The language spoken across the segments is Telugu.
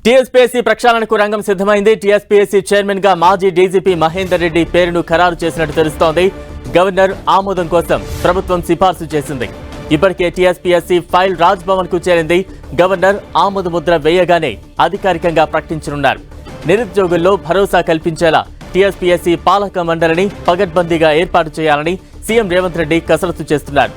టీఎస్పీఎస్సీ ప్రక్షాళనకు రంగం సిద్ధమైంది. టీఎస్పీఎస్సీ చైర్మన్ గా మాజీ డీజీపీ మహేందర్ రెడ్డి పేరును ఖరారు చేసినట్టు తెలుస్తోంది. గవర్నర్ ఆమోదం కోసం ప్రభుత్వం సిఫార్సు చేసింది. ఇప్పటికే టీఎస్పీఎస్సీ ఫైల్ రాజ్ భవన్ కు చేరింది. గవర్నర్ ఆమోద ముద్ర వేయగానే అధికారికంగా ప్రకటించనున్నారు. నిరుద్యోగుల్లో భరోసా కల్పించేలా టీఎస్పీఎస్సీ పాలక మండలిని పగడ్బందీగా ఏర్పాటు చేయాలని సీఎం రేవంత్ రెడ్డి కసరత్తు చేస్తున్నారు.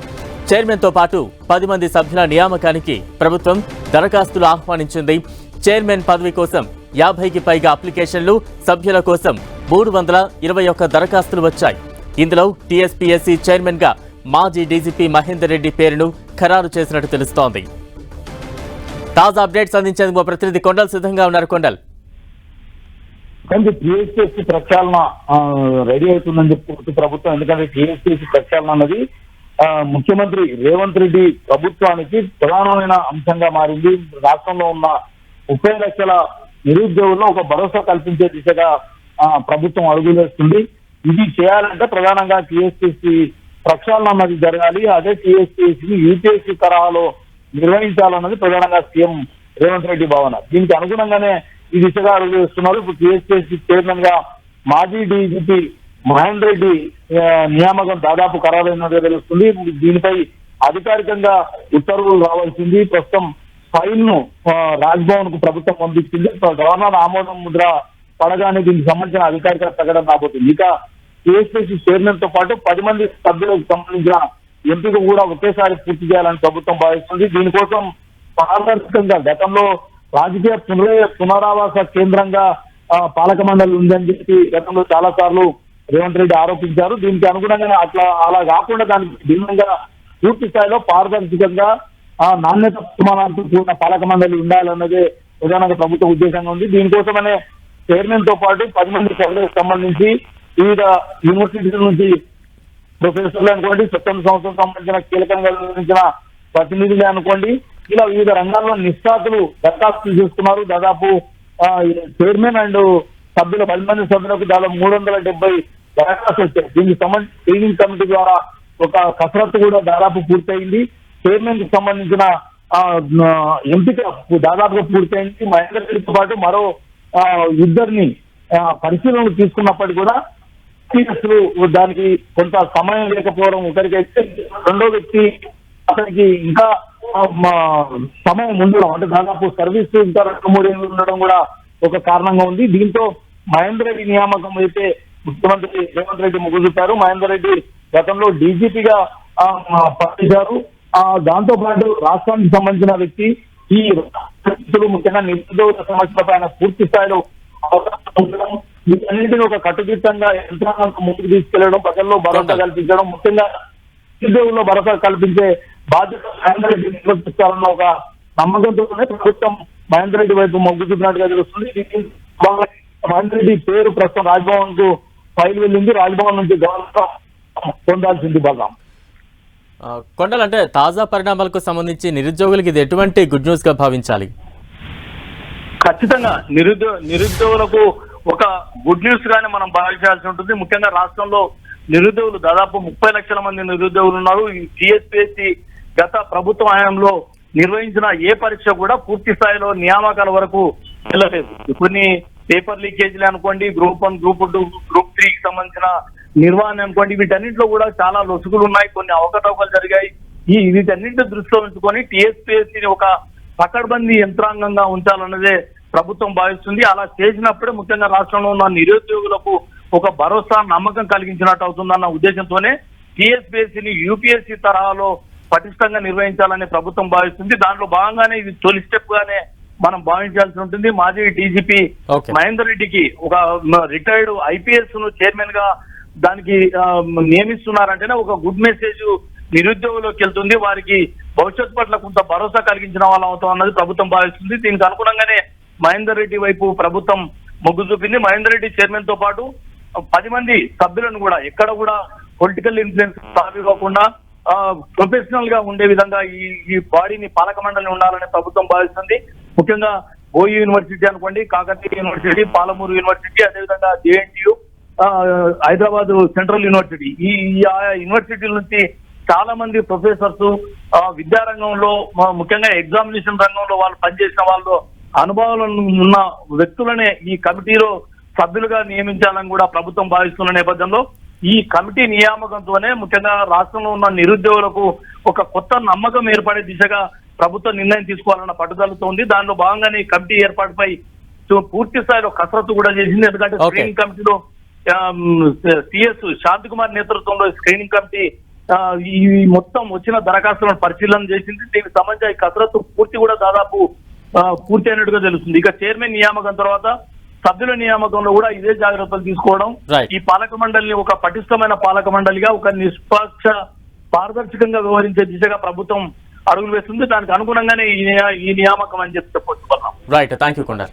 చైర్మన్ తో పాటు 10 మంది సభ్యుల నియామకానికి ప్రభుత్వం దరఖాస్తులు ఆహ్వానించింది. చైర్మన్ పదవి కోసం 50కి పైగా అప్లికేషన్లు, సభ్యుల కోసం 321 దరఖాస్తులు వచ్చాయి. ఇందులో టీఎస్పీఎస్సీ చైర్మన్ గా మాజీ డీజీపీ మహేందర్ రెడ్డి పేరును ఖరారు చేసినట్టు తెలుస్తోంది. తాజా అప్డేట్స్ అందించేందుకు మా ప్రతినిధి కొండల్ సిద్ధంగా ఉన్నారు. కొండల్, టీఎస్పీఎస్సీ ప్రక్షాళన రెడీ అవుతుందని చెప్పుకోవచ్చు ప్రభుత్వం. ఎందుకంటే టీఎస్పీఎస్సీ ప్రక్షాళన అన్నది ముఖ్యమంత్రి రేవంత్ రెడ్డి ప్రభుత్వానికి ప్రధానమైన అంశంగా మారింది. రాష్ట్రంలో ఉన్న 30 లక్షల నిరుద్యోగుల్లో ఒక భరోసా కల్పించే దిశగా ప్రభుత్వం అడుగులేస్తుంది. ఇది చేయాలంటే ప్రధానంగా టీఎస్పీఎస్సీ ప్రక్షాళన అన్నది జరగాలి. అదే టీఎస్పీఎస్సీని యూపీఎస్సీ తరహాలో నిర్వహించాలన్నది ప్రధానంగా సీఎం రేవంత్ రెడ్డి భావన. దీనికి అనుగుణంగానే ఈ దిశగా అడుగు వేస్తున్నారు. ఇప్పుడు టీఎస్పీఎస్సీ చైర్మన్ గా మాజీ డీజీపీ మహేందర్ రెడ్డి నియామకం దాదాపు ఖరారైనట్టుగా తెలుస్తుంది. దీనిపై అధికారికంగా ఉత్తర్వులు రావాల్సింది. ప్రస్తుతం ఫైల్ ను రాజ్భవన్ కు ప్రభుత్వం పంపించింది. గవర్నర్ ఆమోదం ముద్ర పడగానే దీనికి సంబంధించిన అధికారిక ప్రకటన రాబోతుంది. ఇక టీఎస్పీఎస్సీ చైర్మన్ తో పాటు 10 మంది సభ్యులకు సంబంధించిన ఎంపిక కూడా ఒకేసారి పూర్తి చేయాలని ప్రభుత్వం భావిస్తుంది. దీనికోసం పారదర్శకంగా గతంలో రాజకీయ పునరావాస కేంద్రంగా పాలక మండలి ఉందని చెప్పి గతంలో చాలా సార్లు రేవంత్ రెడ్డి ఆరోపించారు. దీనికి అనుగుణంగానే అలా కాకుండా దానికి భిన్నంగా పూర్తి స్థాయిలో పారదర్శకంగా నాణ్యత ప్రమాణాలతో కూడిన పాలక మండలి ఉండాలన్నదే ప్రధానంగా ప్రభుత్వ ఉద్దేశంగా ఉంది. దీనికోసమనే చైర్మన్ తో పాటు 10 మంది సభ్యులకు సంబంధించి వివిధ యూనివర్సిటీల నుంచి ప్రొఫెసర్లు అనుకోండి, స్వతంత్ర సంస్థలకు సంబంధించిన కీలకంగా నిర్వహించిన ప్రతినిధులే అనుకోండి, ఇలా వివిధ రంగాల్లో నిష్ణాతులు దరఖాస్తులు చేస్తున్నారు. దాదాపు చైర్మన్ అండ్ సభ్యుల 10 మంది సభ్యులకు దాదాపు 370 దరఖాస్తులు వచ్చాయి. దీనికి సంబంధించి ట్రైనింగ్ కమిటీ ద్వారా ఒక కసరత్తు కూడా దాదాపు పూర్తయింది. చైర్మన్ కి సంబంధించిన ఎంపిక దాదాపుగా పూర్తయింది. మహేందర్ రెడ్డితో పాటు మరో 2 పరిశీలనలు తీసుకున్నప్పటికీ కూడా దానికి కొంత సమయం లేకపోవడం ఒకరికైతే, రెండో వ్యక్తి అతనికి ఇంకా సమయం ఉండడం, అంటే దాదాపు సర్వీస్ ఇంకా 2-3 ఏళ్ళు ఉండడం కూడా ఒక కారణంగా ఉంది. దీంతో మహేందర్ రెడ్డి నియామకం అయితే ముఖ్యమంత్రి రేవంత్ రెడ్డి మొగ్గు చూపారు. మహేందర్ రెడ్డి గతంలో డీజీపీగా పనిచేశారు. దాంతో పాటు రాష్ట్రానికి సంబంధించిన వ్యక్తి. ఈ ముఖ్యంగా నిరుద్యోగ సమస్యలపై ఆయన పూర్తి స్థాయిలో అవగాహన ఉండడం, వీటన్నింటినీ ఒక కట్టుదిట్టంగా యంత్రాంగంతో ముందుకు తీసుకెళ్లడం, ప్రజల్లో భరోసా కల్పించడం, ముఖ్యంగా నిరుద్యోగుల్లో భరోసా కల్పించే బాధ్యత మహేందర్ రెడ్డి నిర్వర్తిస్తారన్న ఒక నమ్మకంతోనే ప్రభుత్వం మహేందర్ రెడ్డి వైపు మొగ్గు చూపినట్టుగా తెలుస్తుంది. మహేందర్ రెడ్డి పేరు ప్రస్తుతం రాజ్భవన్ కు ఫైల్ వెళ్ళింది. రాజ్భవన్ నుంచి గవర్నర్ పొందాల్సింది. బాగా కొండల్, అంటే తాజా పరిణామాలకు సంబంధించి నిరుద్యోగులకు ఇది ఎటువంటి గుడ్ న్యూస్ గా భావించాలి? ఖచ్చితంగా నిరుద్యోగులకు ఒక గుడ్ న్యూస్ గానే మనం భావించాల్సి ఉంటుంది. ముఖ్యంగా రాష్ట్రంలో నిరుద్యోగులు దాదాపు 30 లక్షల మంది నిరుద్యోగులు ఉన్నారు. ఈ టీఎస్పీఎస్సీ గత ప్రభుత్వ హయాంలో నిర్వహించిన ఏ పరీక్ష కూడా పూర్తి స్థాయిలో నియామకాల వరకు వెళ్ళలేదు. కొన్ని పేపర్ లీకేజీలు అనుకోండి, గ్రూప్ 1, గ్రూప్ 2, గ్రూప్ 3కి సంబంధించిన నిర్వహణ అనుకోండి, వీటన్నింటిలో కూడా చాలా లొసుగులు ఉన్నాయి, కొన్ని అవకతవకలు జరిగాయి. వీటన్నింటి దృష్టిలో ఉంచుకొని టీఎస్పీఎస్సీని ఒక పకడ్బందీ యంత్రాంగంగా ఉంచాలన్నదే ప్రభుత్వం భావిస్తుంది. అలా చేసినప్పుడే ముఖ్యంగా రాష్ట్రంలో ఉన్న నిరుద్యోగులకు ఒక భరోసా, నమ్మకం కలిగించినట్టు అవుతుందన్న ఉద్దేశంతోనే టీఎస్పీఎస్సీని యూపీఎస్సీ తరహాలో పటిష్టంగా నిర్వహించాలని ప్రభుత్వం భావిస్తుంది. దాంట్లో భాగంగానే ఇది తొలి స్టెప్ గానే మనం భావించాల్సి ఉంటుంది. మాజీ డీజీపీ మహేందర్ రెడ్డికి ఒక రిటైర్డ్ ఐపీఎస్ ను చైర్మన్ గా దానికి నియమిస్తున్నారంటేనే ఒక గుడ్ మెసేజ్ నిరుద్యోగులకు వెళ్తుంది. వారికి భవిష్యత్తు పట్ల కొంత భరోసా కలిగించిన వాళ్ళు అవుతాం అన్నది ప్రభుత్వం భావిస్తుంది. దీనికి అనుగుణంగానే మహేందర్ రెడ్డి వైపు ప్రభుత్వం మొగ్గు చూపింది. మహేందర్ రెడ్డి చైర్మన్ తో పాటు 10 మంది సభ్యులను కూడా ఎక్కడ కూడా పొలిటికల్ ఇన్ఫ్లుయెన్స్ సాగివ్వకుండా ప్రొఫెషనల్ గా ఉండే విధంగా ఈ బాడీని పాలక మండలి ఉండాలని ప్రభుత్వం భావిస్తుంది. ముఖ్యంగా ఓయూ యూనివర్సిటీ అనుకోండి, కాకతీయ యూనివర్సిటీ, పాలమూరు యూనివర్సిటీ, అదేవిధంగా జేఎన్టీయూ, హైదరాబాద్ సెంట్రల్ యూనివర్సిటీ, ఈ యూనివర్సిటీల నుంచి చాలా మంది ప్రొఫెసర్స్ విద్యారంగంలో ముఖ్యంగా ఎగ్జామినేషన్ రంగంలో వాళ్ళు పనిచేసిన వాళ్ళు అనుభవాలను ఉన్న వ్యక్తులనే ఈ కమిటీలో సభ్యులుగా నియమించాలని కూడా ప్రభుత్వం భావిస్తున్న నేపథ్యంలో ఈ కమిటీ నియామకంతోనే ముఖ్యంగా రాష్ట్రంలో ఉన్న నిరుద్యోగులకు ఒక కొత్త నమ్మకం ఏర్పడే దిశగా ప్రభుత్వం నిర్ణయం తీసుకోవాలన్న పట్టుదలతో ఉంది. దానిలో భాగంగానే ఈ కమిటీ ఏర్పాటుపై పూర్తి స్థాయిలో కసరత్తు కూడా చేసింది. ఎందుకంటే స్క్రీనింగ్ కమిటీలో సిఎస్ శాంతి కుమార్ నేతృత్వంలో స్క్రీనింగ్ కమిటీ ఈ మొత్తం వచ్చిన దరఖాస్తులను పరిశీలన చేసింది. దీనికి సంబంధించి ఈ కసరత్తు పూర్తి కూడా దాదాపు పూర్తి అయినట్టుగా తెలుస్తుంది. ఇక చైర్మన్ నియామకం తర్వాత సభ్యుల నియామకంలో కూడా ఇదే జాగ్రత్తలు తీసుకోవడం, ఈ పాలక మండలిని ఒక పటిష్టమైన పాలక మండలిగా ఒక నిష్పక్ష పారదర్శకంగా వ్యవహరించే దిశగా ప్రభుత్వం అడుగులు వేస్తుంది. దానికి అనుగుణంగానే ఈ నియామకం అని చెప్పి చెప్పొచ్చు. Right, thank you కొండర్.